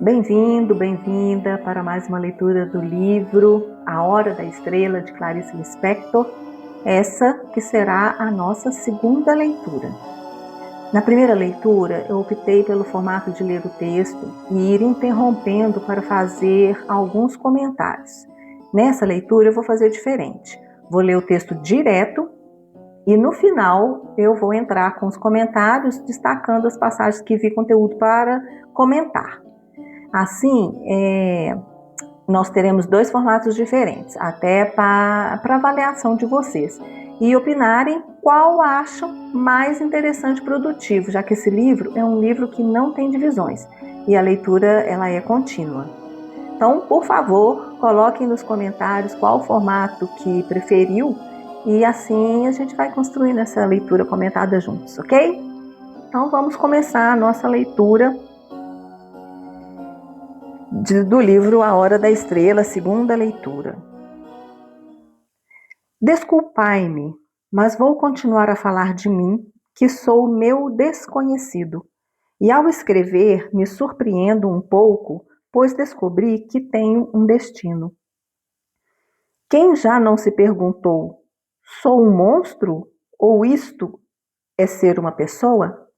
Bem-vindo, bem-vinda para mais uma leitura do livro A Hora da Estrela, de Clarice Lispector, essa que será a nossa segunda leitura. Na primeira leitura, eu optei pelo formato de ler o texto e ir interrompendo para fazer alguns comentários. Nessa leitura, eu vou fazer diferente. Vou ler o texto direto e no final eu vou entrar com os comentários, destacando as passagens que vi conteúdo para comentar. Assim, nós teremos dois formatos diferentes, até para avaliação de vocês, e opinarem qual acham mais interessante e produtivo, já que esse livro é um livro que não tem divisões e a leitura ela é contínua. Então, por favor, coloquem nos comentários qual formato que preferiu e assim a gente vai construindo essa leitura comentada juntos, ok? Então, vamos começar a nossa leitura do livro A Hora da Estrela, segunda leitura. Desculpai-me, mas vou continuar a falar de mim, que sou meu desconhecido. E ao escrever, me surpreendo um pouco, pois descobri que tenho um destino. Quem já não se perguntou, sou um monstro ou isto é ser uma pessoa?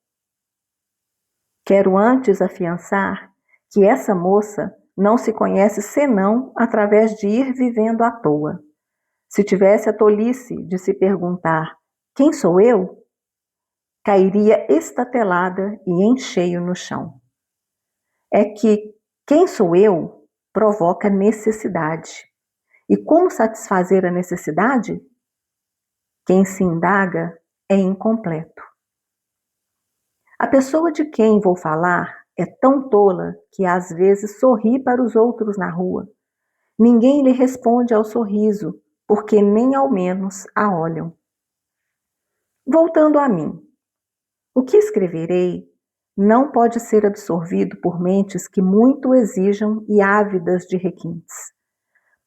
Quero antes afiançar que essa moça não se conhece senão através de ir vivendo à toa. Se tivesse a tolice de se perguntar quem sou eu, cairia estatelada e em cheio no chão. É que quem sou eu provoca necessidade. E como satisfazer a necessidade? Quem se indaga é incompleto. A pessoa de quem vou falar é tão tola que às vezes sorri para os outros na rua. Ninguém lhe responde ao sorriso, porque nem ao menos a olham. Voltando a mim, o que escreverei não pode ser absorvido por mentes que muito exijam e ávidas de requintes,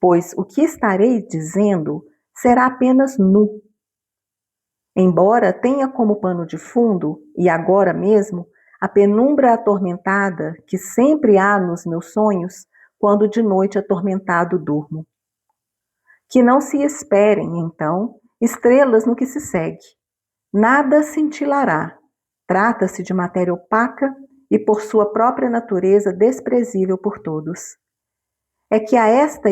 pois o que estarei dizendo será apenas nu. Embora tenha como pano de fundo, e agora mesmo, a penumbra atormentada que sempre há nos meus sonhos quando de noite atormentado durmo. Que não se esperem, então, estrelas no que se segue. Nada cintilará. Trata-se de matéria opaca e, por sua própria natureza, desprezível por todos. É que a esta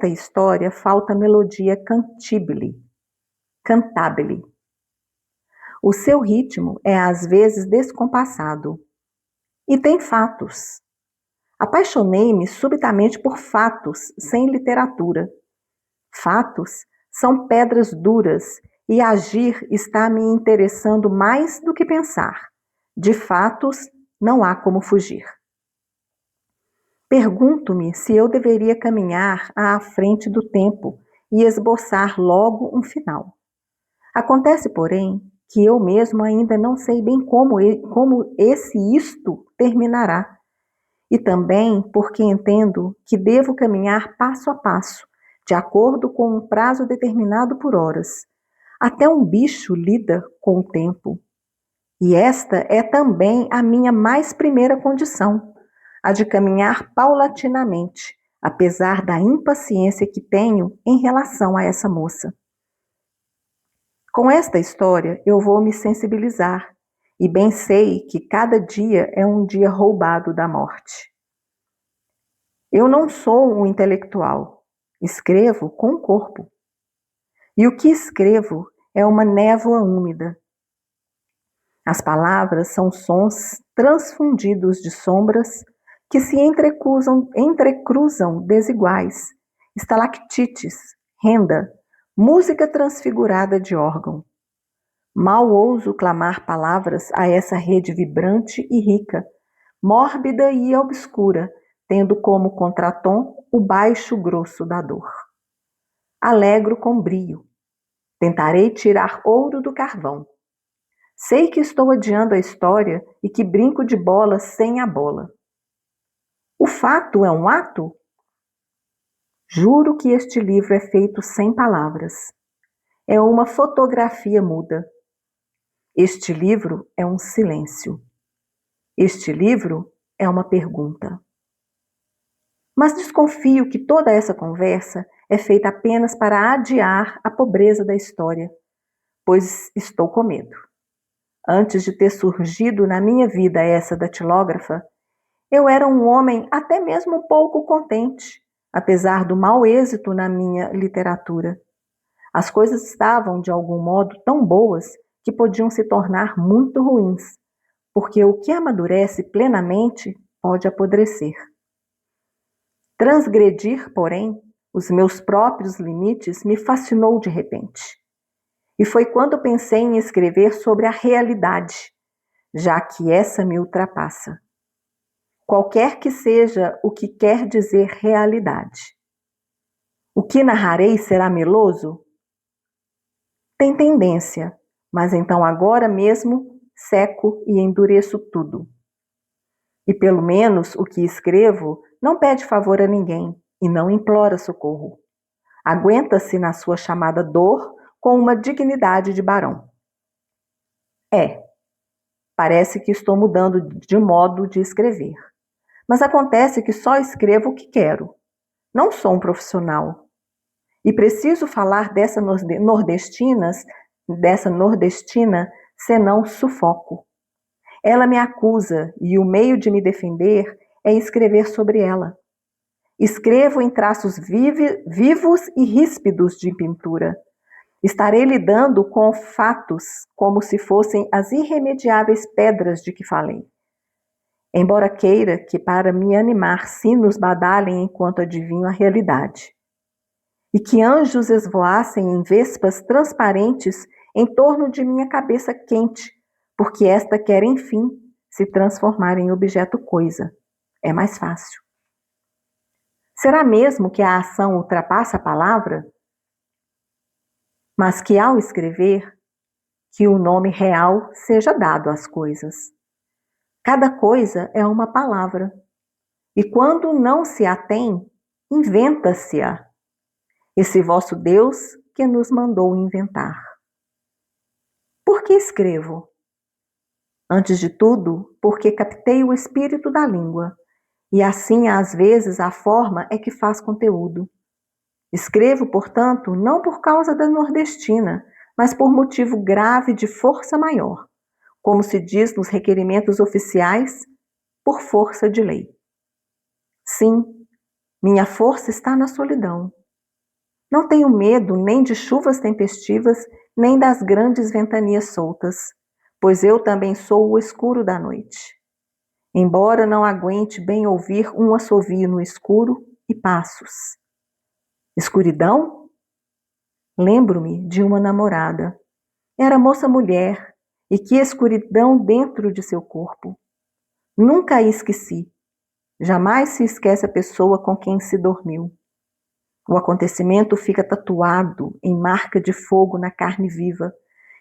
história falta melodia cantabile. O seu ritmo é às vezes descompassado. E tem fatos. Apaixonei-me subitamente por fatos, sem literatura. Fatos são pedras duras e agir está me interessando mais do que pensar. De fatos, não há como fugir. Pergunto-me se eu deveria caminhar à frente do tempo e esboçar logo um final. Acontece, porém, que eu mesmo ainda não sei bem como esse isto terminará. E também porque entendo que devo caminhar passo a passo, de acordo com um prazo determinado por horas. Até um bicho lida com o tempo. E esta é também a minha mais primeira condição, a de caminhar paulatinamente, apesar da impaciência que tenho em relação a essa moça. Com esta história eu vou me sensibilizar, e bem sei que cada dia é um dia roubado da morte. Eu não sou um intelectual, escrevo com o corpo. E o que escrevo é uma névoa úmida. As palavras são sons transfundidos de sombras que se entrecruzam desiguais, estalactites, renda, música transfigurada de órgão. Mal ouso clamar palavras a essa rede vibrante e rica, mórbida e obscura, tendo como contratom o baixo grosso da dor. Alegro com brio. Tentarei tirar ouro do carvão. Sei que estou adiando a história e que brinco de bola sem a bola. O fato é um ato? Juro que este livro é feito sem palavras. É uma fotografia muda. Este livro é um silêncio. Este livro é uma pergunta. Mas desconfio que toda essa conversa é feita apenas para adiar a pobreza da história, pois estou com medo. Antes de ter surgido na minha vida essa datilógrafa, eu era um homem até mesmo um pouco contente, apesar do mau êxito na minha literatura. As coisas estavam, de algum modo, tão boas que podiam se tornar muito ruins, porque o que amadurece plenamente pode apodrecer. Transgredir, porém, os meus próprios limites me fascinou de repente. E foi quando pensei em escrever sobre a realidade, já que essa me ultrapassa. Qualquer que seja o que quer dizer realidade. O que narrarei será meloso? Tem tendência, mas então agora mesmo seco e endureço tudo. E pelo menos o que escrevo não pede favor a ninguém e não implora socorro. Aguenta-se na sua chamada dor com uma dignidade de barão. Parece que estou mudando de modo de escrever. Mas acontece que só escrevo o que quero. Não sou um profissional. E preciso falar dessa nordestina, senão sufoco. Ela me acusa e o meio de me defender é escrever sobre ela. Escrevo em traços vivos e ríspidos de pintura. Estarei lidando com fatos como se fossem as irremediáveis pedras de que falei. Embora queira que para me animar sinos badalem enquanto adivinho a realidade. E que anjos esvoassem em vespas transparentes em torno de minha cabeça quente, porque esta quer, enfim, se transformar em objeto coisa. É mais fácil. Será mesmo que a ação ultrapassa a palavra? Mas que ao escrever, que o nome real seja dado às coisas. Cada coisa é uma palavra. E quando não se a tem, inventa-se-a. Esse vosso Deus que nos mandou inventar. Por que escrevo? Antes de tudo, porque captei o espírito da língua, e assim, às vezes, a forma é que faz conteúdo. Escrevo, portanto, não por causa da nordestina, mas por motivo grave de força maior, como se diz nos requerimentos oficiais, por força de lei. Sim, minha força está na solidão. Não tenho medo nem de chuvas tempestivas, nem das grandes ventanias soltas, pois eu também sou o escuro da noite. Embora não aguente bem ouvir um assovio no escuro e passos. Escuridão? Lembro-me de uma namorada. Era moça-mulher, e que escuridão dentro de seu corpo. Nunca a esqueci. Jamais se esquece a pessoa com quem se dormiu. O acontecimento fica tatuado em marca de fogo na carne viva,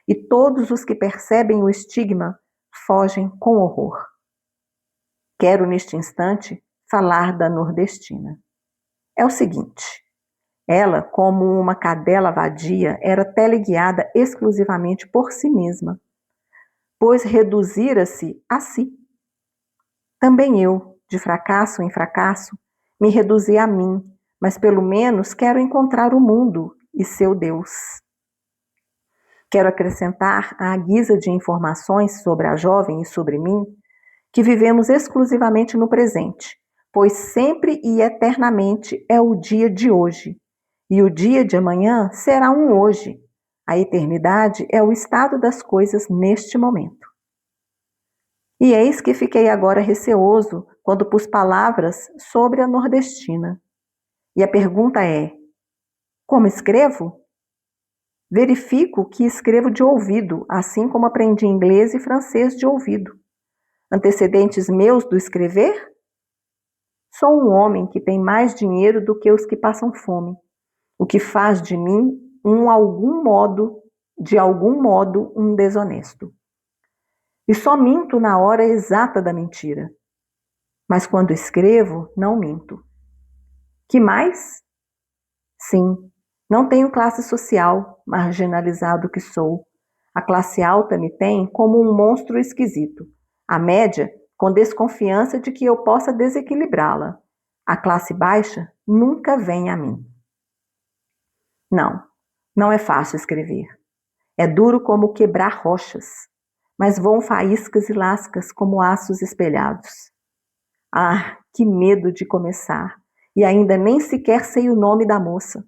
e todos os que percebem o estigma fogem com horror. Quero, neste instante, falar da nordestina. É o seguinte: ela, como uma cadela vadia, era teleguiada exclusivamente por si mesma, pois reduzira-se a si. Também eu, de fracasso em fracasso, me reduzi a mim, mas pelo menos quero encontrar o mundo e seu Deus. Quero acrescentar, à guisa de informações sobre a jovem e sobre mim, que vivemos exclusivamente no presente, pois sempre e eternamente é o dia de hoje, e o dia de amanhã será um hoje. A eternidade é o estado das coisas neste momento. E eis que fiquei agora receoso quando pus palavras sobre a nordestina. E a pergunta é: como escrevo? Verifico que escrevo de ouvido, assim como aprendi inglês e francês de ouvido. Antecedentes meus do escrever? Sou um homem que tem mais dinheiro do que os que passam fome, o que faz de mim, de algum modo, um desonesto. E só minto na hora exata da mentira. Mas quando escrevo, não minto. Que mais? Sim, não tenho classe social, marginalizado que sou. A classe alta me tem como um monstro esquisito. A média com desconfiança de que eu possa desequilibrá-la. A classe baixa nunca vem a mim. Não, não é fácil escrever. É duro como quebrar rochas, mas voam faíscas e lascas como aços espelhados. Ah, que medo de começar! E ainda nem sequer sei o nome da moça.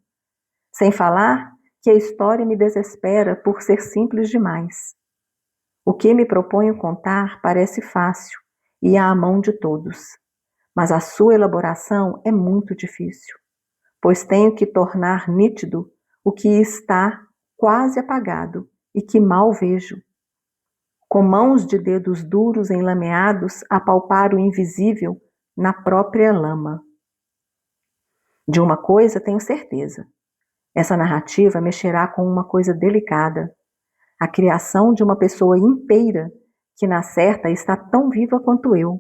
Sem falar que a história me desespera por ser simples demais. O que me proponho contar parece fácil e à mão de todos, mas a sua elaboração é muito difícil, pois tenho que tornar nítido o que está quase apagado e que mal vejo. Com mãos de dedos duros enlameados a palpar o invisível na própria lama. De uma coisa tenho certeza. Essa narrativa mexerá com uma coisa delicada, a criação de uma pessoa inteira que, na certa, está tão viva quanto eu.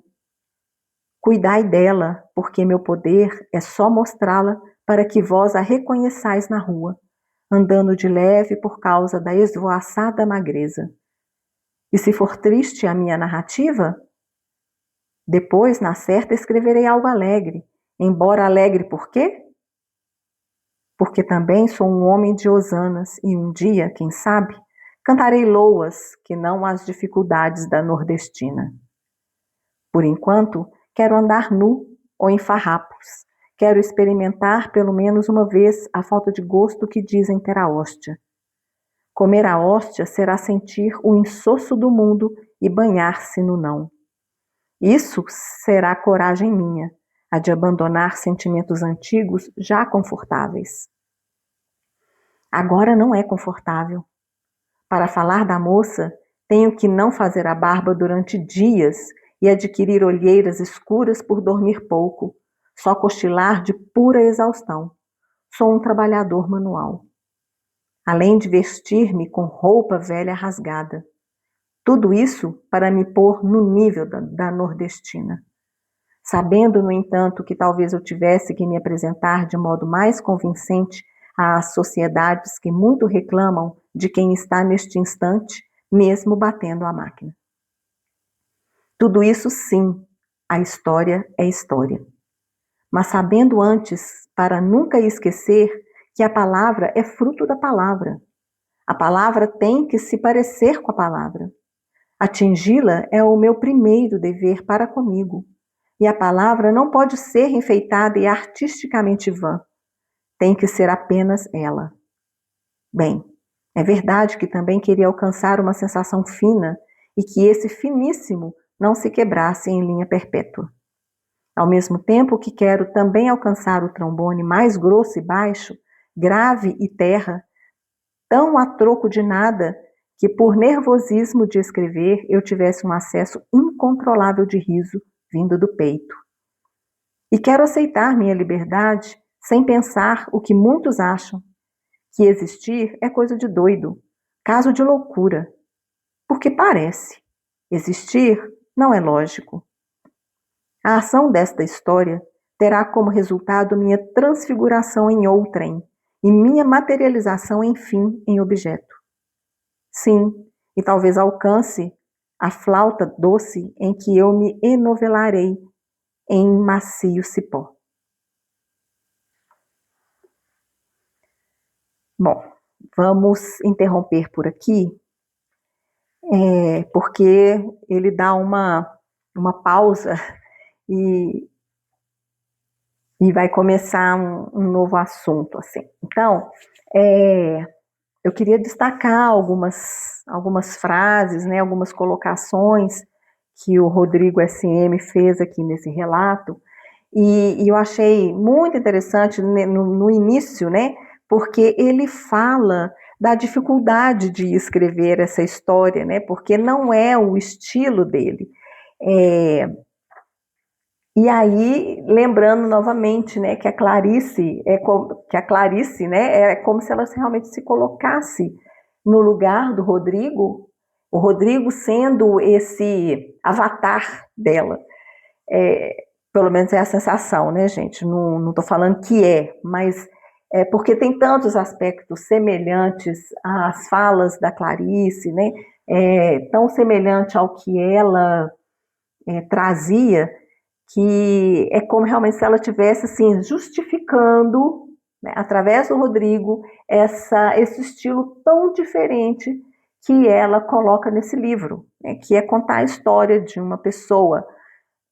Cuidai dela, porque meu poder é só mostrá-la para que vós a reconheçais na rua, andando de leve por causa da esvoaçada magreza. E se for triste a minha narrativa, depois, na certa, escreverei algo alegre, embora alegre por quê? Porque também sou um homem de hosanas e um dia, quem sabe, cantarei loas que não as dificuldades da nordestina. Por enquanto, quero andar nu ou em farrapos. Quero experimentar pelo menos uma vez a falta de gosto que dizem ter a hóstia. Comer a hóstia será sentir o insosso do mundo e banhar-se no não. Isso será coragem minha, a de abandonar sentimentos antigos já confortáveis. Agora não é confortável. Para falar da moça, tenho que não fazer a barba durante dias e adquirir olheiras escuras por dormir pouco, só cochilar de pura exaustão. Sou um trabalhador manual. Além de vestir-me com roupa velha rasgada. Tudo isso para me pôr no nível da nordestina. Sabendo, no entanto, que talvez eu tivesse que me apresentar de modo mais convincente às sociedades que muito reclamam de quem está neste instante, mesmo batendo a máquina. Tudo isso, sim, a história é história. Mas sabendo antes, para nunca esquecer, que a palavra é fruto da palavra. A palavra tem que se parecer com a palavra. Atingi-la é o meu primeiro dever para comigo. E a palavra não pode ser enfeitada e artisticamente vã. Tem que ser apenas ela. Bem, é verdade que também queria alcançar uma sensação fina e que esse finíssimo não se quebrasse em linha perpétua. Ao mesmo tempo que quero também alcançar o trombone mais grosso e baixo, grave e terra, tão a troco de nada que por nervosismo de escrever eu tivesse um acesso incontrolável de riso vindo do peito. E quero aceitar minha liberdade sem pensar o que muitos acham, que existir é coisa de doido, caso de loucura. Porque parece. Existir não é lógico. A ação desta história terá como resultado minha transfiguração em outrem e minha materialização, enfim, em objeto. Sim, e talvez alcance a flauta doce em que eu me enovelarei em macio cipó. Bom, vamos interromper por aqui, porque ele dá uma pausa e vai começar um novo assunto, assim. Então, eu queria destacar algumas frases, né, algumas colocações que o Rodrigo SM fez aqui nesse relato, e eu achei muito interessante no início, né, porque ele fala da dificuldade de escrever essa história, né, porque não é o estilo dele. E aí, lembrando novamente, né, que a Clarice né, é como se ela realmente se colocasse no lugar do Rodrigo, o Rodrigo sendo esse avatar dela. Pelo menos é a sensação, né, gente? Não estou falando que mas porque tem tantos aspectos semelhantes às falas da Clarice, né? Tão semelhante ao que ela trazia, que é como realmente se ela estivesse assim, justificando, né, através do Rodrigo, esse estilo tão diferente que ela coloca nesse livro, né, que é contar a história de uma pessoa,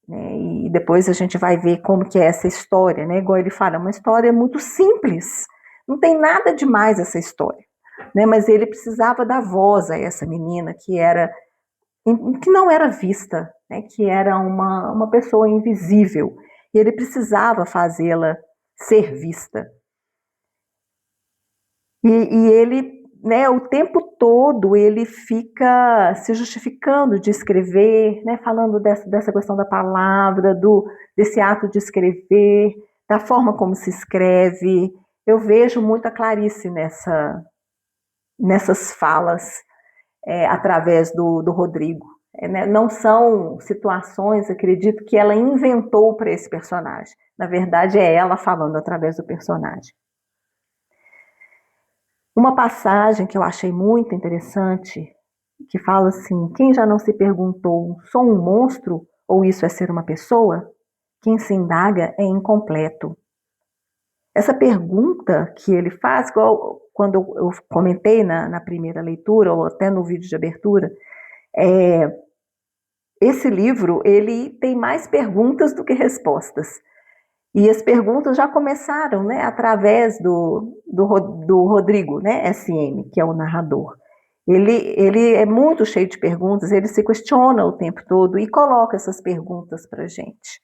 né, e depois a gente vai ver como que é essa história, né, igual ele fala, uma história muito simples, não tem nada demais essa história, né, mas ele precisava dar voz a essa menina que não era vista, né, que era uma pessoa invisível, e ele precisava fazê-la ser vista. E ele, né, o tempo todo, ele fica se justificando de escrever, né, falando dessa questão da palavra, desse ato de escrever, da forma como se escreve. Eu vejo muito a Clarice nessas falas, através do Rodrigo. Né? Não são situações, acredito, que ela inventou para esse personagem. Na verdade, é ela falando através do personagem. Uma passagem que eu achei muito interessante, que fala assim: quem já não se perguntou, sou um monstro ou isso é ser uma pessoa? Quem se indaga é incompleto. Essa pergunta que ele faz, igual quando eu comentei na primeira leitura, ou até no vídeo de abertura, esse livro ele tem mais perguntas do que respostas. E as perguntas já começaram, né, através do Rodrigo, né, SM, que é o narrador. Ele é muito cheio de perguntas, ele se questiona o tempo todo e coloca essas perguntas para a gente.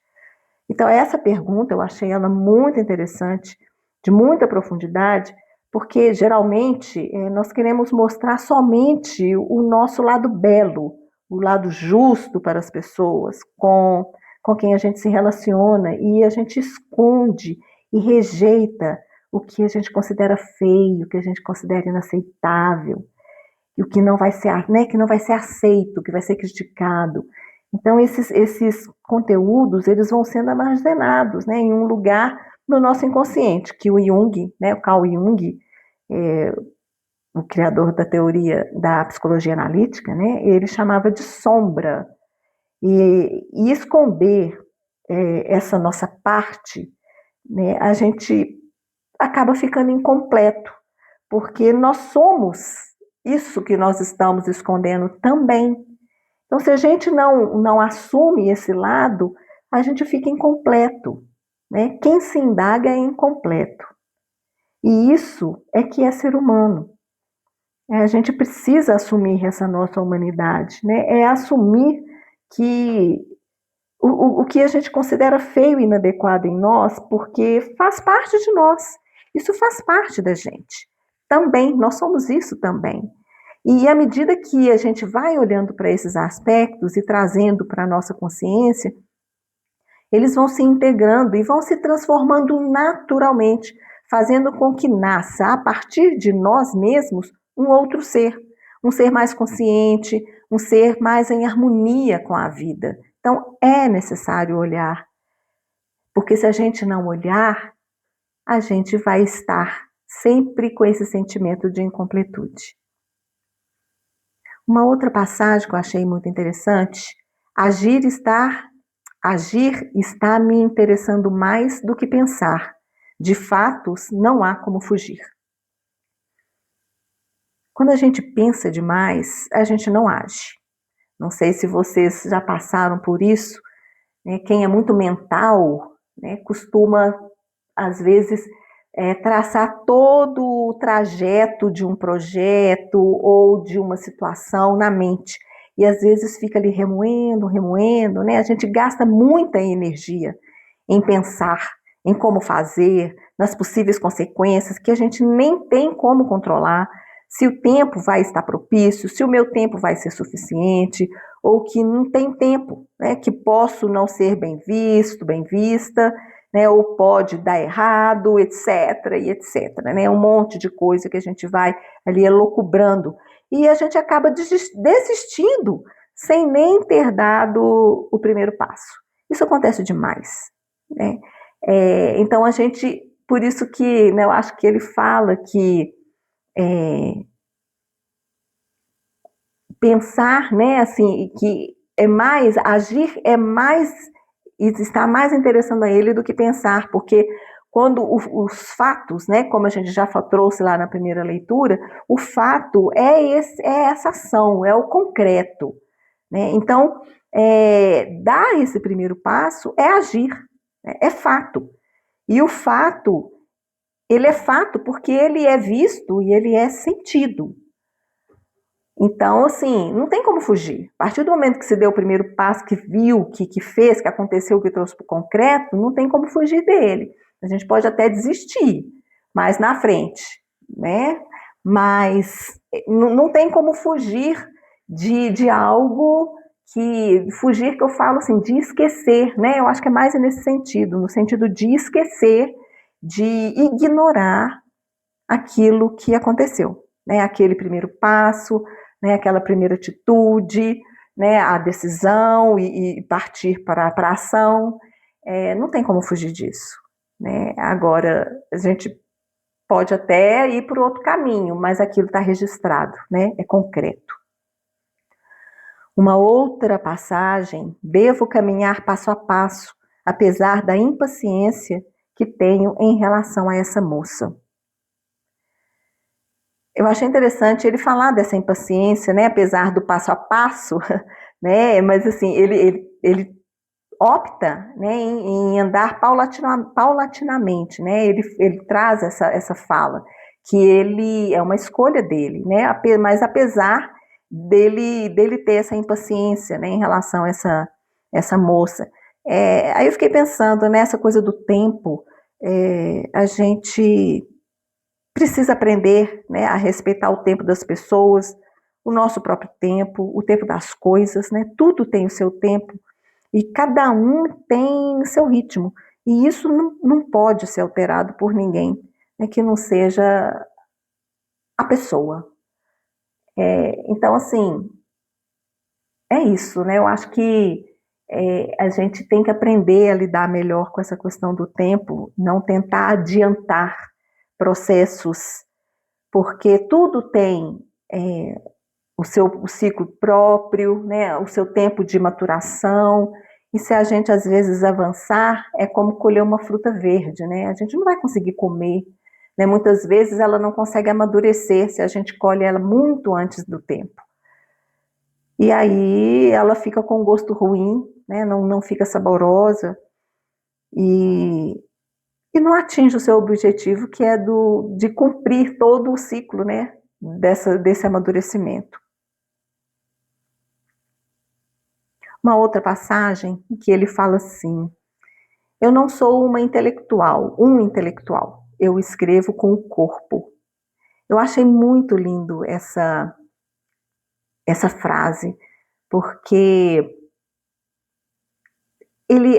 Então, essa pergunta eu achei ela muito interessante, de muita profundidade, porque geralmente nós queremos mostrar somente o nosso lado belo, o lado justo para as pessoas, com quem a gente se relaciona, e a gente esconde e rejeita o que a gente considera feio, o que a gente considera inaceitável, e o que não vai ser, né, que não vai ser aceito, que vai ser criticado. Então, esses conteúdos, eles vão sendo armazenados, né, em um lugar no nosso inconsciente, que o Jung, né, o Carl Jung, o criador da teoria da psicologia analítica, né, ele chamava de sombra. E esconder essa nossa parte, né, a gente acaba ficando incompleto, porque nós somos isso que nós estamos escondendo também. Então, se a gente não assume esse lado, a gente fica incompleto. Né? Quem se indaga é incompleto. E isso é que é ser humano. A gente precisa assumir essa nossa humanidade. Né? É assumir que o que a gente considera feio e inadequado em nós, porque faz parte de nós. Isso faz parte da gente. Também, nós somos isso também. E à medida que a gente vai olhando para esses aspectos e trazendo para a nossa consciência, eles vão se integrando e vão se transformando naturalmente, fazendo com que nasça, a partir de nós mesmos, um outro ser. Um ser mais consciente, um ser mais em harmonia com a vida. Então, é necessário olhar, porque se a gente não olhar, a gente vai estar sempre com esse sentimento de incompletude. Uma outra passagem que eu achei muito interessante: agir está me interessando mais do que pensar. De fatos, não há como fugir. Quando a gente pensa demais, a gente não age. Não sei se vocês já passaram por isso, né? Quem é muito mental, né, costuma, às vezes, traçar todo o trajeto de um projeto ou de uma situação na mente. E às vezes fica ali remoendo, né? A gente gasta muita energia em pensar, em como fazer, nas possíveis consequências que a gente nem tem como controlar, se o tempo vai estar propício, se o meu tempo vai ser suficiente, ou que não tem tempo, né? Que posso não ser bem visto, bem vista, né, ou pode dar errado, etc, e etc, né, um monte de coisa que a gente vai ali elucubrando, e a gente acaba desistindo, sem nem ter dado o primeiro passo. Isso acontece demais, né? Então a gente, por isso que, né, eu acho que ele fala que pensar, né, assim, que agir é mais, está mais interessando a ele do que pensar, porque quando os fatos, né, como a gente já trouxe lá na primeira leitura, o fato é essa ação, é o concreto, né? Então, dar esse primeiro passo é agir, né? É fato. E o fato, ele é fato porque ele é visto e ele é sentido. Então, assim, não tem como fugir. A partir do momento que se deu o primeiro passo, que viu, que fez, que aconteceu, que trouxe para o concreto, não tem como fugir dele. A gente pode até desistir mais na frente, né? Mas não tem como fugir de algo fugir que eu falo assim, de esquecer, né? Eu acho que é mais nesse sentido, no sentido de esquecer, de ignorar aquilo que aconteceu, né? Aquele primeiro passo, né? Aquela primeira atitude, né? A decisão e partir para a ação. Não tem como fugir disso, né? Agora, a gente pode até ir por outro caminho, mas aquilo está registrado, né? É concreto. Uma outra passagem, devo caminhar passo a passo, apesar da impaciência que tenho em relação a essa moça. Eu achei interessante ele falar dessa impaciência, né? Apesar do passo a passo, né? Mas assim, ele opta, né, em andar paulatinamente, né? Ele traz essa fala que ele é uma escolha dele, né? Mas apesar dele ter essa impaciência, né, em relação a essa moça, aí eu fiquei pensando nessa coisa do tempo. A gente precisa aprender, né, a respeitar o tempo das pessoas, o nosso próprio tempo, o tempo das coisas, né? Tudo tem o seu tempo e cada um tem seu ritmo. E isso não pode ser alterado por ninguém, né, que não seja a pessoa. Então, assim, é isso, né? Eu acho que a gente tem que aprender a lidar melhor com essa questão do tempo, não tentar adiantar processos, porque tudo tem o ciclo próprio, né, o seu tempo de maturação. E se a gente às vezes avançar, é como colher uma fruta verde, né? A gente não vai conseguir comer, né? Muitas vezes ela não consegue amadurecer se a gente colhe ela muito antes do tempo. E aí ela fica com gosto ruim, né? Não fica saborosa e, e não atinge o seu objetivo, que é de cumprir todo o ciclo, né? Desse amadurecimento. Uma outra passagem que ele fala assim: eu não sou um intelectual, eu escrevo com o corpo. Eu achei muito lindo essa frase, porque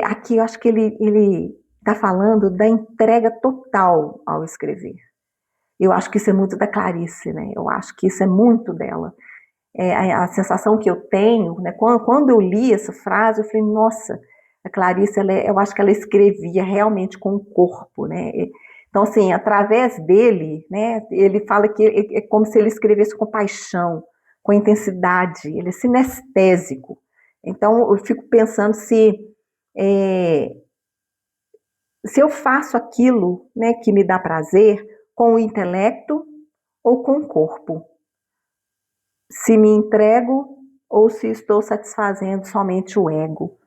aqui eu acho que ele está falando da entrega total ao escrever. Eu acho que isso é muito da Clarice, né? Eu acho que isso é muito dela. A sensação que eu tenho, né, quando eu li essa frase, eu falei, nossa, a Clarice, eu acho que ela escrevia realmente com o corpo, né? Então, assim, através dele, né, ele fala que é como se ele escrevesse com paixão, com intensidade, ele é sinestésico. Então, eu fico pensando é, se eu faço aquilo, né, que me dá prazer com o intelecto ou com o corpo. Se me entrego ou se estou satisfazendo somente o ego.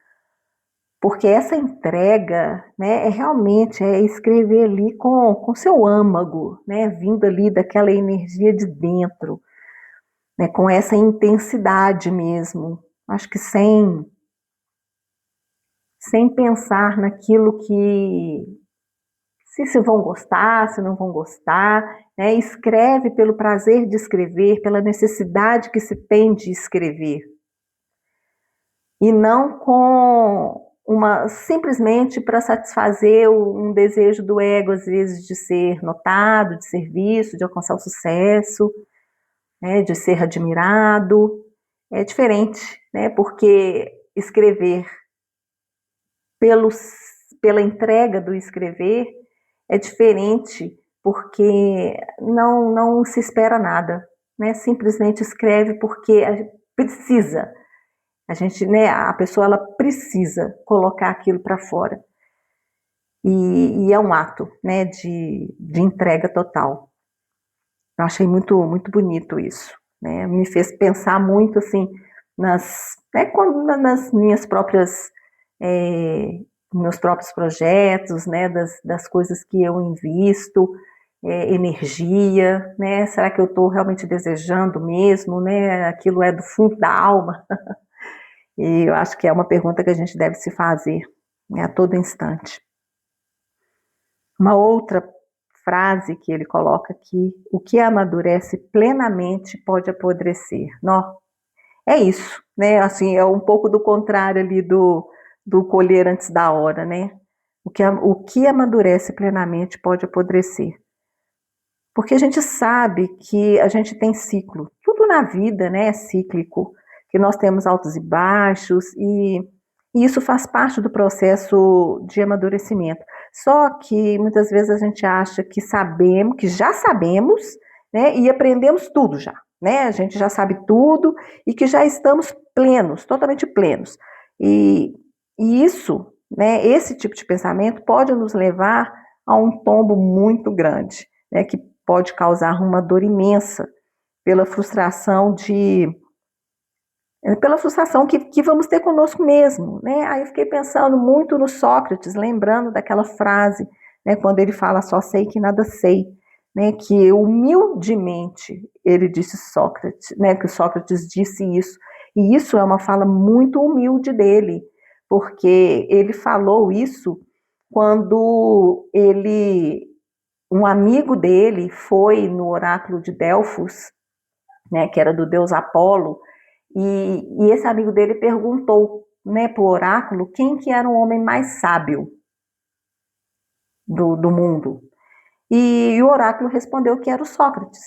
Porque essa entrega, né, realmente escrever ali com seu âmago, né, vindo ali daquela energia de dentro, né, com essa intensidade mesmo. Acho que sem pensar naquilo se vão gostar, se não vão gostar, né, escreve pelo prazer de escrever, pela necessidade que se tem de escrever. E não simplesmente para satisfazer um desejo do ego, às vezes, de ser notado, de ser visto, de alcançar o sucesso, né, de ser admirado. É diferente, né, porque escrever pela entrega do escrever é diferente, porque não se espera nada, né, simplesmente escreve porque precisa. né, a pessoa ela precisa colocar aquilo para fora. E é um ato, né, de entrega total. Eu achei muito, muito bonito isso, né? Me fez pensar muito assim nas minhas próprias meus próprios projetos, né? Das coisas que eu invisto, energia, né? Será que eu estou realmente desejando mesmo, né? Aquilo é do fundo da alma? E eu acho que é uma pergunta que a gente deve se fazer, né, a todo instante. Uma outra frase que ele coloca aqui: o que amadurece plenamente pode apodrecer. Não, é isso, né? Assim, é um pouco do contrário ali do colher antes da hora, né? O que amadurece plenamente pode apodrecer. Porque a gente sabe que a gente tem ciclo, tudo na vida, né, é cíclico, que nós temos altos e baixos, e isso faz parte do processo de amadurecimento. Só que muitas vezes a gente acha que sabemos, que já sabemos, né, e aprendemos tudo já, né? A gente já sabe tudo e que já estamos plenos, totalmente plenos. E, e isso, né, esse tipo de pensamento pode nos levar a um tombo muito grande, né, que pode causar uma dor imensa pela frustração que vamos ter conosco mesmo, né? Aí eu fiquei pensando muito no Sócrates, lembrando daquela frase, né, quando ele fala só sei que nada sei, né, que humildemente ele disse Sócrates, né, que o Sócrates disse isso, e isso é uma fala muito humilde dele, porque ele falou isso quando um amigo dele foi no oráculo de Delfos, né, que era do deus Apolo, e esse amigo dele perguntou, né, para o oráculo quem que era o homem mais sábio do mundo. E o oráculo respondeu que era o Sócrates.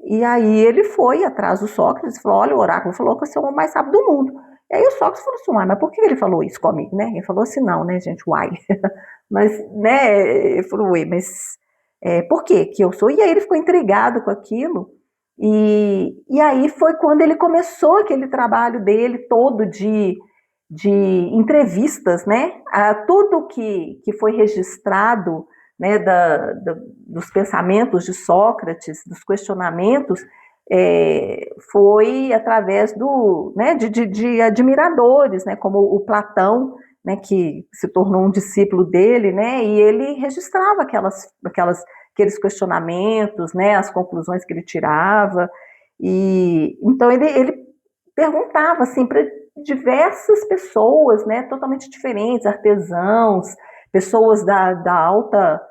E aí ele foi atrás do Sócrates e falou: olha, o oráculo falou que você é o homem mais sábio do mundo. E aí o Sócrates falou assim: uai, mas por que ele falou isso comigo, né? Ele falou assim: não, né, gente, uai. Mas, né, ele falou: uai, mas por que que eu sou? E aí ele ficou intrigado com aquilo. E aí foi quando ele começou aquele trabalho dele todo de entrevistas, né? Tudo que foi registrado, né, dos pensamentos de Sócrates, dos questionamentos, foi através né, de admiradores, né, como o Platão, né, que se tornou um discípulo dele, né, e ele registrava aqueles questionamentos, né, as conclusões que ele tirava, e então ele perguntava assim para diversas pessoas, né, totalmente diferentes, artesãos, pessoas da alta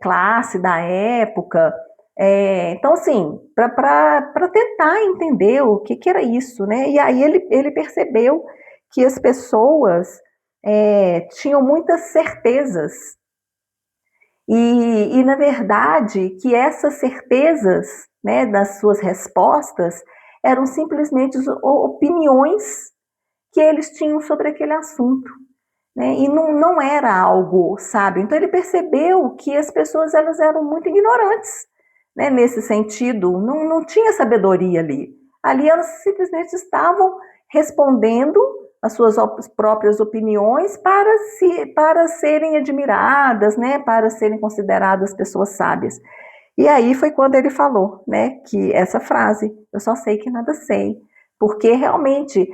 classe da época. Então, assim, para tentar entender o que era isso, né? E aí ele percebeu que as pessoas tinham muitas certezas na verdade, que essas certezas, né, das suas respostas eram simplesmente opiniões que eles tinham sobre aquele assunto, né? E não era algo sábio. Então ele percebeu que as pessoas elas eram muito ignorantes, né? Nesse sentido, não tinha sabedoria ali. Ali elas simplesmente estavam respondendo as suas próprias opiniões para serem admiradas, né? Para serem consideradas pessoas sábias. E aí foi quando ele falou, né, que essa frase, eu só sei que nada sei, porque realmente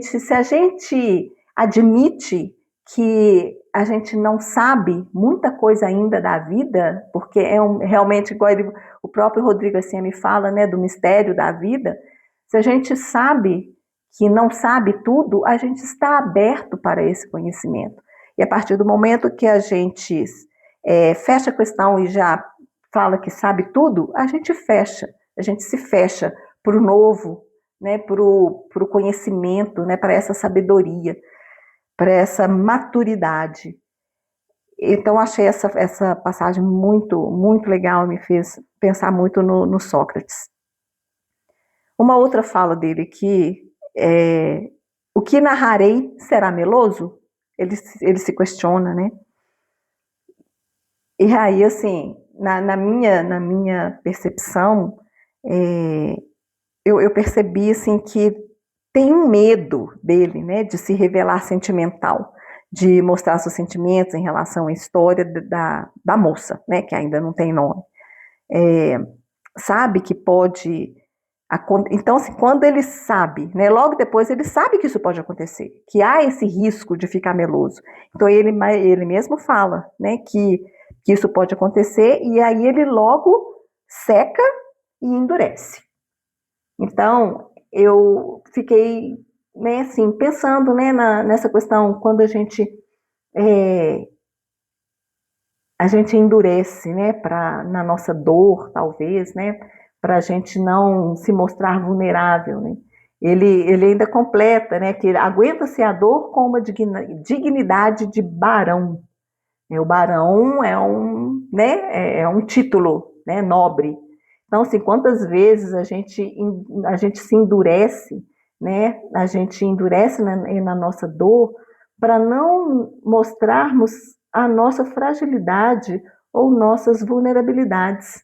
se a gente admite que a gente não sabe muita coisa ainda da vida, porque realmente igual o próprio Rodrigo assim me fala, né, do mistério da vida. Se a gente sabe que não sabe tudo, a gente está aberto para esse conhecimento. E a partir do momento que a gente fecha a questão e já fala que sabe tudo, a gente se fecha para o novo, né, para o conhecimento, né, para essa sabedoria, para essa maturidade. Então, achei essa passagem muito, muito legal, me fez pensar muito no Sócrates. Uma outra fala dele que o que narrarei será meloso? Ele se questiona, né? E aí, assim, na minha percepção, eu percebi assim que tem um medo dele, né, de se revelar sentimental, de mostrar seus sentimentos em relação à história da moça, né, que ainda não tem nome. É, sabe que pode. Então, assim, quando ele sabe, né, logo depois ele sabe que isso pode acontecer, que há esse risco de ficar meloso. Então, ele mesmo fala, né, que isso pode acontecer, e aí ele logo seca e endurece. Então, eu fiquei, né, assim, pensando, né, nessa questão, quando é, a gente endurece, né, na nossa dor, talvez, né, para a gente não se mostrar vulnerável, né. Ele ainda completa, né, que aguenta-se a dor com uma dignidade de barão. O barão é um título, né, nobre. Então, assim, quantas vezes a gente se endurece, né, a gente endurece na nossa dor para não mostrarmos a nossa fragilidade ou nossas vulnerabilidades.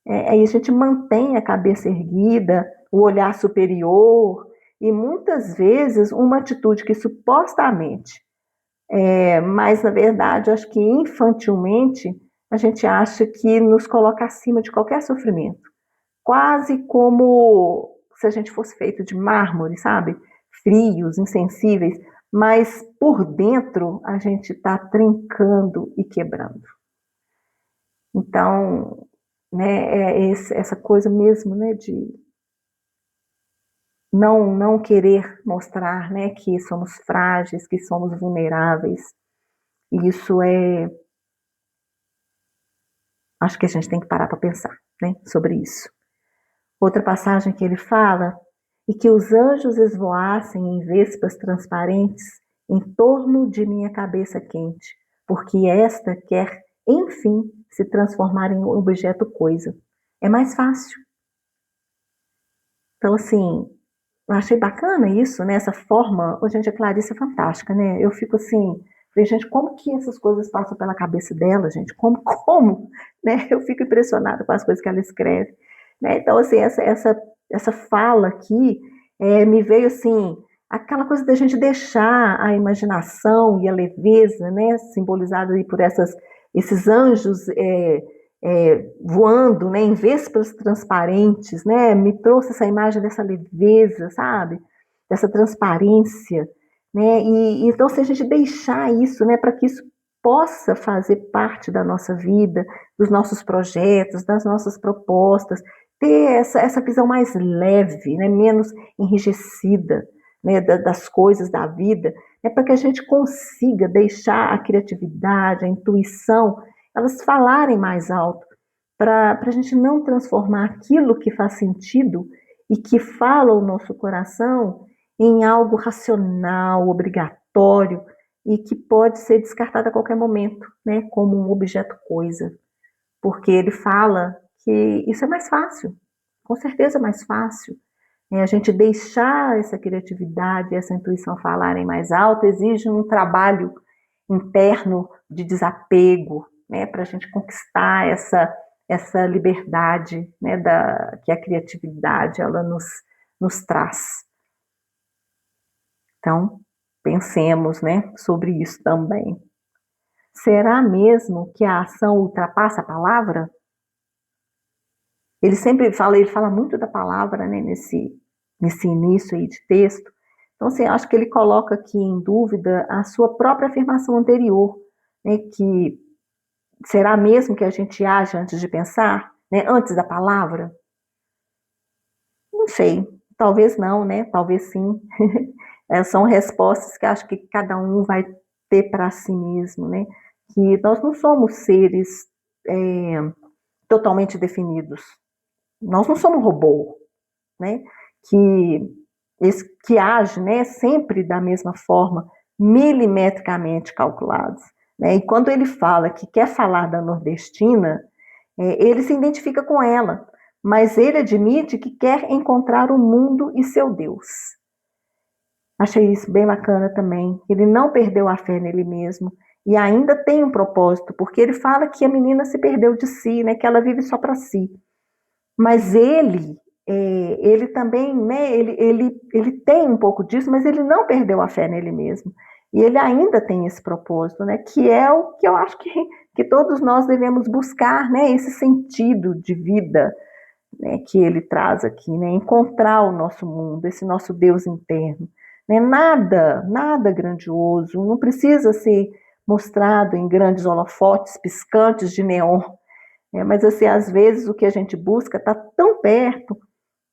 Aí a gente mantém a cabeça erguida, o olhar superior, e muitas vezes uma atitude que supostamente mas, na verdade, acho que infantilmente a gente acha que nos coloca acima de qualquer sofrimento. Quase como se a gente fosse feito de mármore, sabe? Frios, insensíveis, mas por dentro a gente está trincando e quebrando. Então, né, essa coisa mesmo, né, de não querer mostrar, né, que somos frágeis, que somos vulneráveis. E isso acho que a gente tem que parar para pensar, né, sobre isso. Outra passagem que ele fala: e que os anjos esvoassem em vespas transparentes em torno de minha cabeça quente, porque esta quer, enfim, se transformar em objeto coisa. É mais fácil. Então, assim, eu achei bacana isso, né? Essa forma. Oh, gente, a Clarice é fantástica, né? Eu fico assim, falei, gente, como que essas coisas passam pela cabeça dela, gente? Como, né? Eu fico impressionada com as coisas que ela escreve, né? Então, assim, essa fala aqui me veio assim, aquela coisa da gente deixar a imaginação e a leveza, né? Simbolizada aí por esses anjos voando, né, em vespas transparentes, né, me trouxe essa imagem dessa leveza, sabe, dessa transparência, né, e então se a gente deixar isso, né, para que isso possa fazer parte da nossa vida, dos nossos projetos, das nossas propostas, ter essa visão mais leve, né, menos enrijecida, né, das coisas da vida, para que a gente consiga deixar a criatividade, a intuição, elas falarem mais alto, para a gente não transformar aquilo que faz sentido e que fala o nosso coração em algo racional, obrigatório e que pode ser descartado a qualquer momento, né, como um objeto coisa. Porque ele fala que isso é mais fácil, com certeza é mais fácil. A gente deixar essa criatividade, essa intuição falarem mais alto exige um trabalho interno de desapego, né, para a gente conquistar essa liberdade, né, que a criatividade ela nos traz. Então, pensemos, né, sobre isso também. Será mesmo que a ação ultrapassa a palavra? Ele fala muito da palavra, né, nesse início aí de texto. Então, assim, acho que ele coloca aqui em dúvida a sua própria afirmação anterior, né, que será mesmo que a gente age antes de pensar, né, antes da palavra? Não sei, talvez não, né, talvez sim. São respostas que acho que cada um vai ter para si mesmo, né, que nós não somos seres totalmente definidos. Nós não somos robô, né? Que age, né, sempre da mesma forma, milimetricamente calculados. Né? E quando ele fala que quer falar da nordestina, ele se identifica com ela, mas ele admite que quer encontrar o mundo e seu Deus. Achei isso bem bacana também. Ele não perdeu a fé nele mesmo e ainda tem um propósito, porque ele fala que a menina se perdeu de si, né, que ela vive só para si. Mas ele ele também, né, ele tem um pouco disso, mas ele não perdeu a fé nele mesmo. E ele ainda tem esse propósito, né, que é o que eu acho que todos nós devemos buscar, né, esse sentido de vida, né, que ele traz aqui, né, encontrar o nosso mundo, esse nosso Deus interno. Né, nada grandioso, não precisa ser mostrado em grandes holofotes piscantes de neon, né, mas assim, às vezes o que a gente busca está tão perto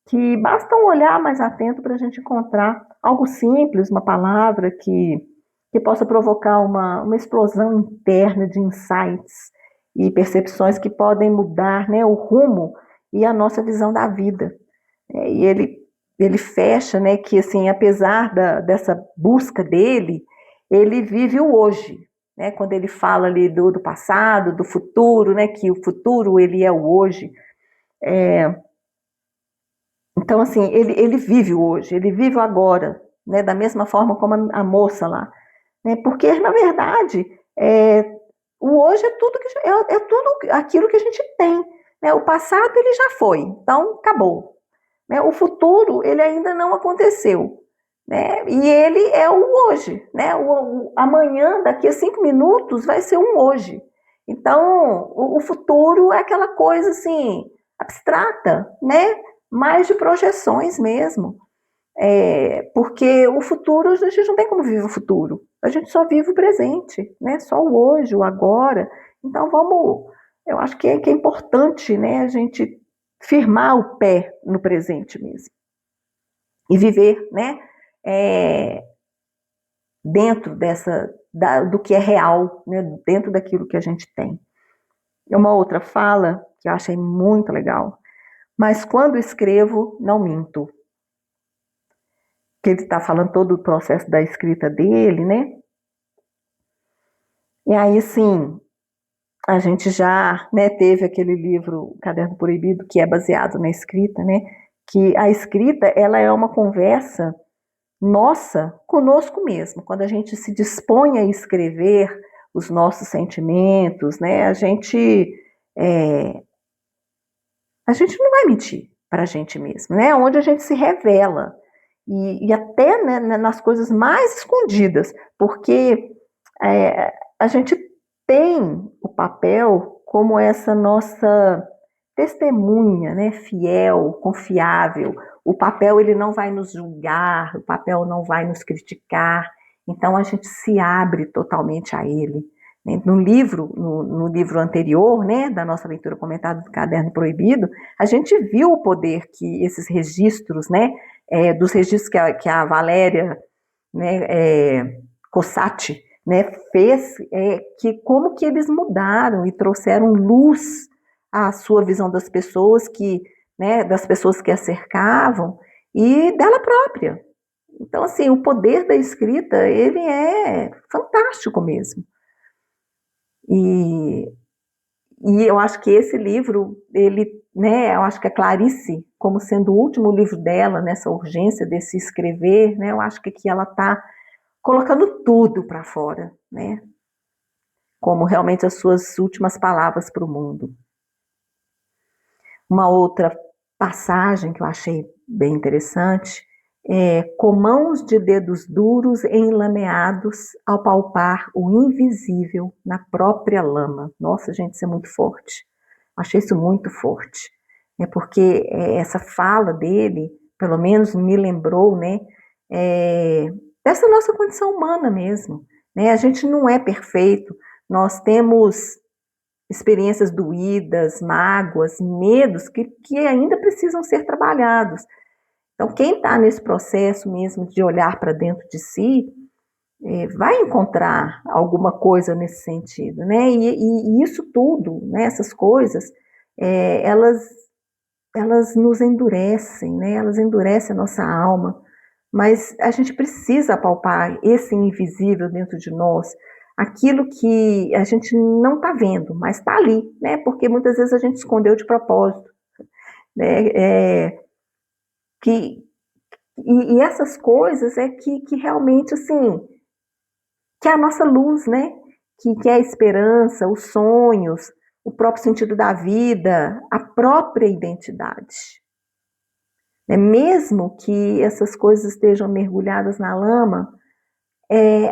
que basta um olhar mais atento para a gente encontrar algo simples, uma palavra que possa provocar uma explosão interna de insights e percepções que podem mudar, né, o rumo e a nossa visão da vida. E ele fecha, né, que assim, apesar dessa busca dele, ele vive o hoje. Né, quando ele fala ali do passado, do futuro, né, que o futuro ele é o hoje. Então, assim, ele vive o hoje, ele vive o agora, né, da mesma forma como a moça lá. Né, porque, na verdade, o hoje é tudo, é tudo aquilo que a gente tem. Né, o passado ele já foi, então acabou. Né, o futuro ele ainda não aconteceu. Né, e ele é o hoje. Né, o amanhã, daqui a 5 minutos, vai ser um hoje. Então, o futuro é aquela coisa assim, abstrata, né? Mais de projeções mesmo. Porque o futuro, a gente não tem como viver o futuro. A gente só vive o presente, né? Só o hoje, o agora. Então eu acho que é importante, né, a gente firmar o pé no presente mesmo. E viver, né, dentro do que é real, né, dentro daquilo que a gente tem. E uma outra fala que eu achei muito legal. Mas quando escrevo, não minto. Que ele está falando todo o processo da escrita dele, né? E aí, sim, a gente já, né, teve aquele livro, Caderno Proibido, que é baseado na escrita, né? Que a escrita, ela é uma conversa nossa conosco mesmo. Quando a gente se dispõe a escrever os nossos sentimentos, né? A gente não vai mentir para a gente mesmo, né? Onde a gente se revela. E até, né, nas coisas mais escondidas, porque a gente tem o papel como essa nossa testemunha, né, fiel, confiável. O papel ele não vai nos julgar, o papel não vai nos criticar. Então a gente se abre totalmente a ele. No livro anterior, né, da nossa leitura comentada do Caderno Proibido, a gente viu o poder que esses registros, né, dos registros que a Valéria, né, Cossati, né, fez, que como que eles mudaram e trouxeram luz à sua visão das pessoas né, das pessoas que a cercavam e dela própria. Então, assim, o poder da escrita, ele é fantástico mesmo. E, e eu acho que esse livro, né, eu acho que a Clarice, como sendo o último livro dela, nessa urgência desse escrever, né, eu acho que aqui ela está colocando tudo para fora, né, como realmente as suas últimas palavras para o mundo. Uma outra passagem que eu achei bem interessante com mãos de dedos duros enlameados ao palpar o invisível na própria lama. Nossa, gente, isso é muito forte. Achei isso muito forte. Porque essa fala dele, pelo menos me lembrou, né, dessa nossa condição humana mesmo. Né? A gente não é perfeito, nós temos experiências doídas, mágoas, medos que ainda precisam ser trabalhados. Então, quem está nesse processo mesmo de olhar para dentro de si, vai encontrar alguma coisa nesse sentido, né? E isso tudo, né, essas coisas, elas nos endurecem, né? Elas endurecem a nossa alma, mas a gente precisa apalpar esse invisível dentro de nós, aquilo que a gente não está vendo, mas está ali, né? Porque muitas vezes a gente escondeu de propósito, né? E essas coisas que realmente, assim, que é a nossa luz, né? Que é a esperança, os sonhos, o próprio sentido da vida, a própria identidade. né? Mesmo que essas coisas estejam mergulhadas na lama,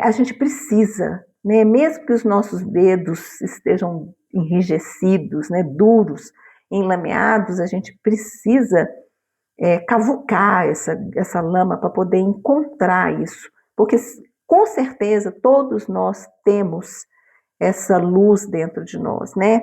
a gente precisa, né? Mesmo que os nossos dedos estejam enrijecidos, né? Duros, enlameados, a gente precisa cavucar essa lama para poder encontrar isso, porque com certeza todos nós temos essa luz dentro de nós, né?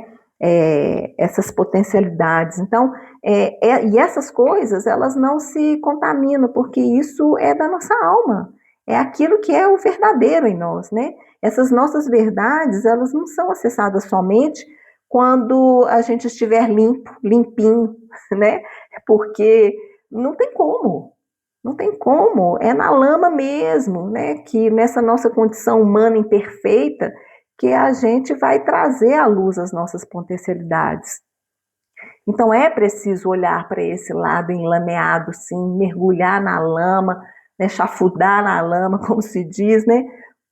Essas potencialidades. Então, e essas coisas, elas não se contaminam, porque isso é da nossa alma, é aquilo que é o verdadeiro em nós, né? Essas nossas verdades, elas não são acessadas somente quando a gente estiver limpo, limpinho, né? Porque não tem como, não tem como, é na lama mesmo, né? Que nessa nossa condição humana imperfeita, que a gente vai trazer à luz as nossas potencialidades. Então é preciso olhar para esse lado enlameado, sim, mergulhar na lama, né, chafurdar na lama, como se diz, né,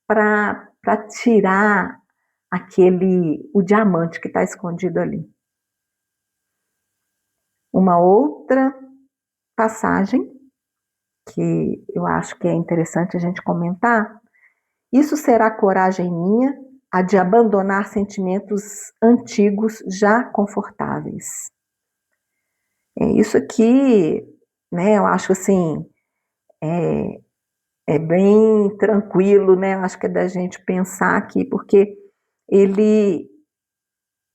para tirar o diamante que está escondido ali. Uma outra passagem que eu acho que é interessante a gente comentar: isso será coragem minha, a de abandonar sentimentos antigos já confortáveis. Isso aqui, né, eu acho assim, é bem tranquilo, né, eu acho que é da gente pensar aqui, porque ele,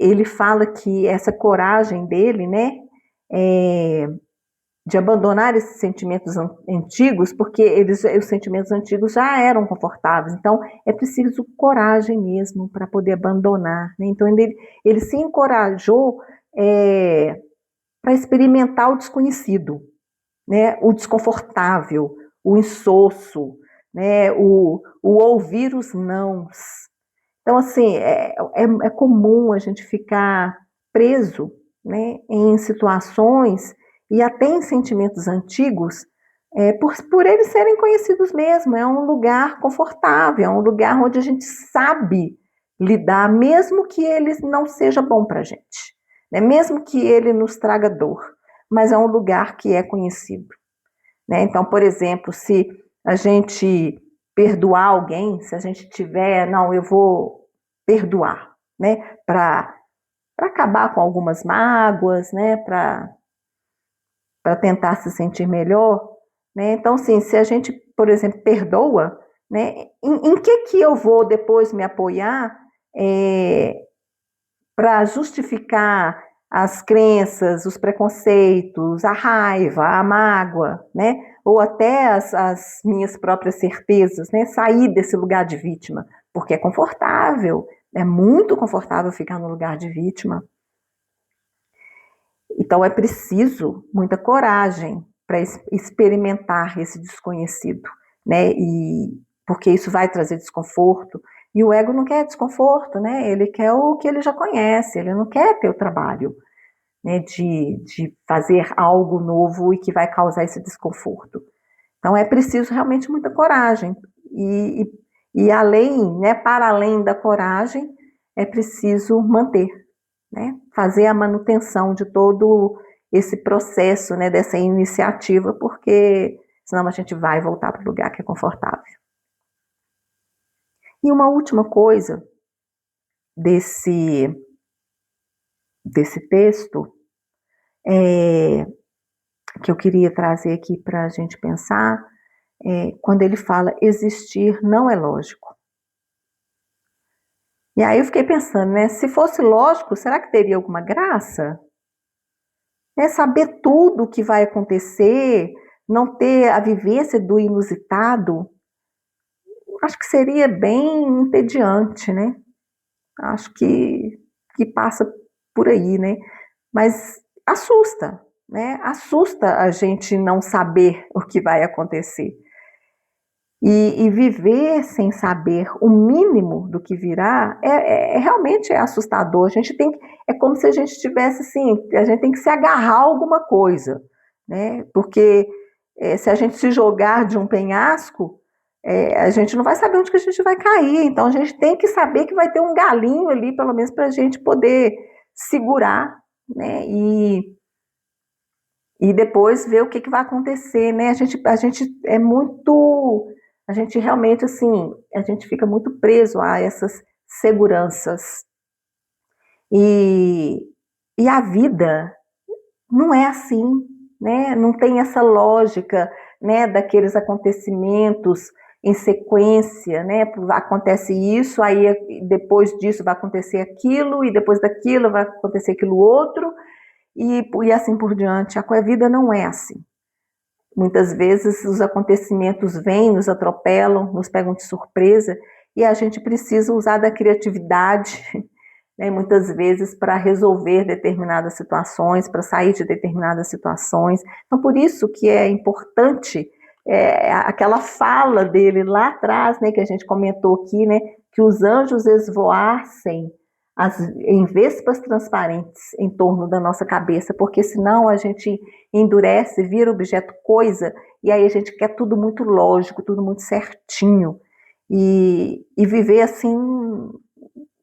ele fala que essa coragem dele, né, é, de abandonar esses sentimentos antigos, porque os sentimentos antigos já eram confortáveis, então é preciso coragem mesmo para poder abandonar, né? Então ele se encorajou para experimentar o desconhecido, né? O desconfortável, o insosso, né? O ouvir os nãos. Então, assim, é comum a gente ficar preso, né, em situações e até em sentimentos antigos, por eles serem conhecidos mesmo. É um lugar confortável, é um lugar onde a gente sabe lidar, mesmo que ele não seja bom para a gente, né, mesmo que ele nos traga dor, mas é um lugar que é conhecido, né? Então, por exemplo, se a gente perdoar alguém, se a gente tiver, não, eu vou perdoar, né? Para acabar com algumas mágoas, né? Para tentar se sentir melhor, né? Então, sim, se a gente, por exemplo, perdoa, né? Em que eu vou depois me apoiar para justificar as crenças, os preconceitos, a raiva, a mágoa, né? Ou até as minhas próprias certezas, né? Sair desse lugar de vítima, porque é confortável, é muito confortável ficar no lugar de vítima. Então é preciso muita coragem para experimentar esse desconhecido, né? E porque isso vai trazer desconforto. E o ego não quer desconforto, né? Ele quer o que ele já conhece, ele não quer ter o trabalho, né, de fazer algo novo e que vai causar esse desconforto. Então é preciso realmente muita coragem. E além, né, para além da coragem, é preciso manter, né, fazer a manutenção de todo esse processo, né, dessa iniciativa, porque senão a gente vai voltar para o lugar que é confortável. E uma última coisa desse texto que eu queria trazer aqui para a gente pensar, quando ele fala existir não é lógico. E aí eu fiquei pensando, né, se fosse lógico, será que teria alguma graça? Saber tudo o que vai acontecer, não ter a vivência do inusitado, acho que seria bem entediante, né? Acho que passa por aí, né? Mas assusta, né? Assusta a gente não saber o que vai acontecer. E viver sem saber o mínimo do que virá realmente é assustador. A gente é como se a gente tivesse assim, a gente tem que se agarrar a alguma coisa, né? Porque se a gente se jogar de um penhasco, a gente não vai saber onde que a gente vai cair. Então a gente tem que saber que vai ter um galinho ali, pelo menos para a gente poder segurar, né? e depois ver o que vai acontecer, né? A gente realmente, assim, a gente fica muito preso a essas seguranças. E, e a vida não é assim, né? Não tem essa lógica, né, daqueles acontecimentos em sequência, né? Acontece isso, aí depois disso vai acontecer aquilo, e depois daquilo vai acontecer aquilo outro, e assim por diante. A vida não é assim. Muitas vezes os acontecimentos vêm, nos atropelam, nos pegam de surpresa, e a gente precisa usar da criatividade, né, muitas vezes para resolver determinadas situações, para sair de determinadas situações. Então, por isso que é importante aquela fala dele lá atrás, né, que a gente comentou aqui, né, que os anjos esvoassem em vespas transparentes em torno da nossa cabeça, porque senão a gente endurece, vira objeto coisa, e aí a gente quer tudo muito lógico, tudo muito certinho, e viver assim,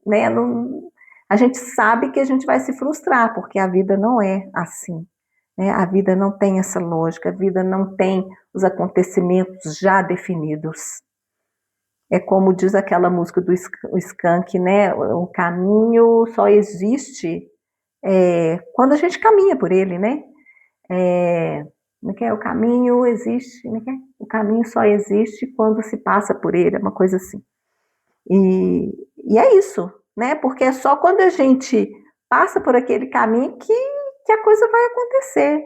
né, a gente sabe que a gente vai se frustrar, porque a vida não é assim, né? A vida não tem essa lógica, a vida não tem os acontecimentos já definidos. É como diz aquela música do Skank, né? O caminho só existe quando a gente caminha por ele, né? Como é que é? O caminho existe, como é que é? O caminho só existe quando se passa por ele, é uma coisa assim. E é isso, né? Porque é só quando a gente passa por aquele caminho que a coisa vai acontecer,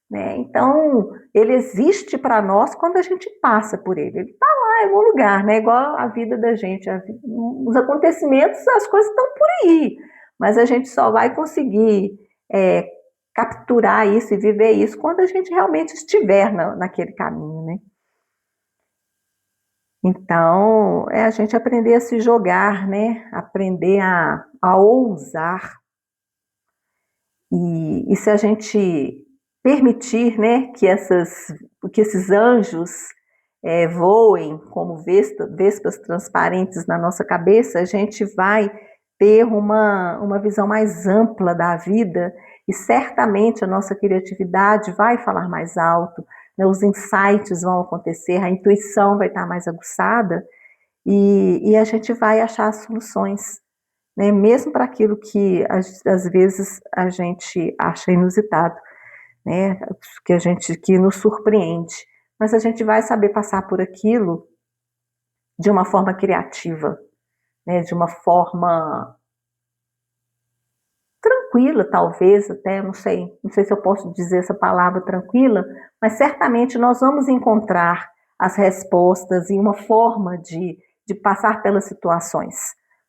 né? Então, ele existe para nós quando a gente passa por ele. Ele está lá em algum lugar, né? Igual a vida da gente. Os acontecimentos, as coisas estão por aí, mas a gente só vai conseguir é, capturar isso e viver isso quando a gente realmente estiver naquele caminho, né? Então, é a gente aprender a se jogar, né? Aprender a ousar. E se a gente permitir, né, que esses anjos voem como vespas transparentes na nossa cabeça, a gente vai ter uma visão mais ampla da vida e certamente a nossa criatividade vai falar mais alto, né, os insights vão acontecer, a intuição vai estar mais aguçada e a gente vai achar as soluções, né, mesmo para aquilo que às vezes a gente acha inusitado, né, que nos surpreende, mas a gente vai saber passar por aquilo de uma forma criativa, né, de uma forma tranquila, talvez até, não sei se eu posso dizer essa palavra tranquila, mas certamente nós vamos encontrar as respostas e uma forma de passar pelas situações,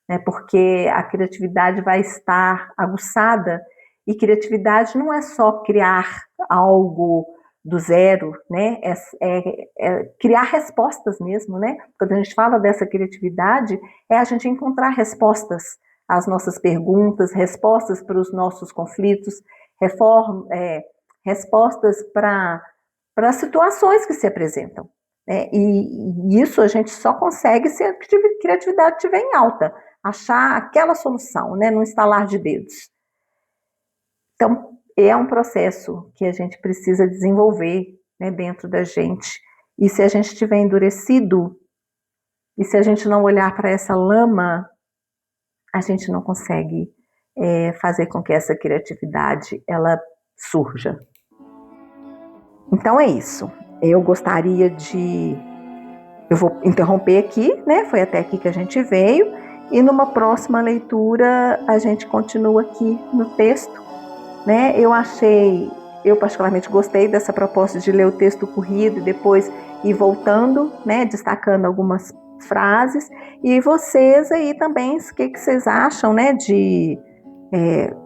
né? Porque a criatividade vai estar aguçada e criatividade não é só criar algo do zero, né? É criar respostas mesmo, né? Quando a gente fala dessa criatividade, é a gente encontrar respostas às nossas perguntas, respostas para os nossos conflitos, respostas para as situações que se apresentam. E isso a gente só consegue se a criatividade estiver em alta, achar aquela solução, né, no estalar de dedos. Então, é um processo que a gente precisa desenvolver, né, dentro da gente. E se a gente estiver endurecido, e se a gente não olhar para essa lama, a gente não consegue fazer com que essa criatividade ela surja. Então é isso. Eu vou interromper aqui, né? Foi até aqui que a gente veio, e numa próxima leitura a gente continua aqui no texto, né? Eu particularmente gostei dessa proposta de ler o texto corrido e depois ir voltando, né? Destacando algumas frases, e vocês aí também, o que vocês acham, né?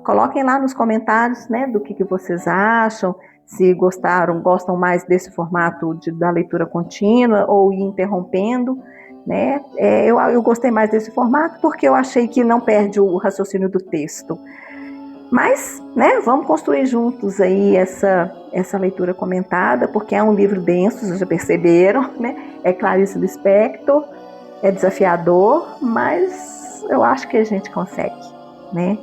Coloquem lá nos comentários, né? Do que vocês acham, se gostam mais desse formato da leitura contínua ou ir interrompendo, né? Eu gostei mais desse formato porque eu achei que não perde o raciocínio do texto. Mas, né, vamos construir juntos aí essa leitura comentada, porque é um livro denso, vocês já perceberam, né? É Clarice Lispector, é desafiador, mas eu acho que a gente consegue, né?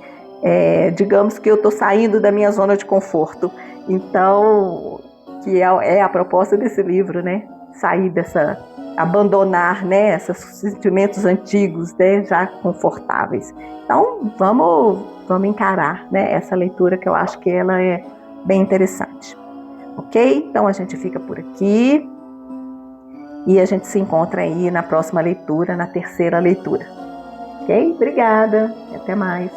digamos que eu estou saindo da minha zona de conforto. Então, que é a proposta desse livro, né? Sair abandonar, né, esses sentimentos antigos, né, já confortáveis. Então, vamos encarar, né, essa leitura que eu acho que ela é bem interessante. Ok? Então a gente fica por aqui e a gente se encontra aí na próxima leitura, na terceira leitura. Ok? Obrigada. Até mais.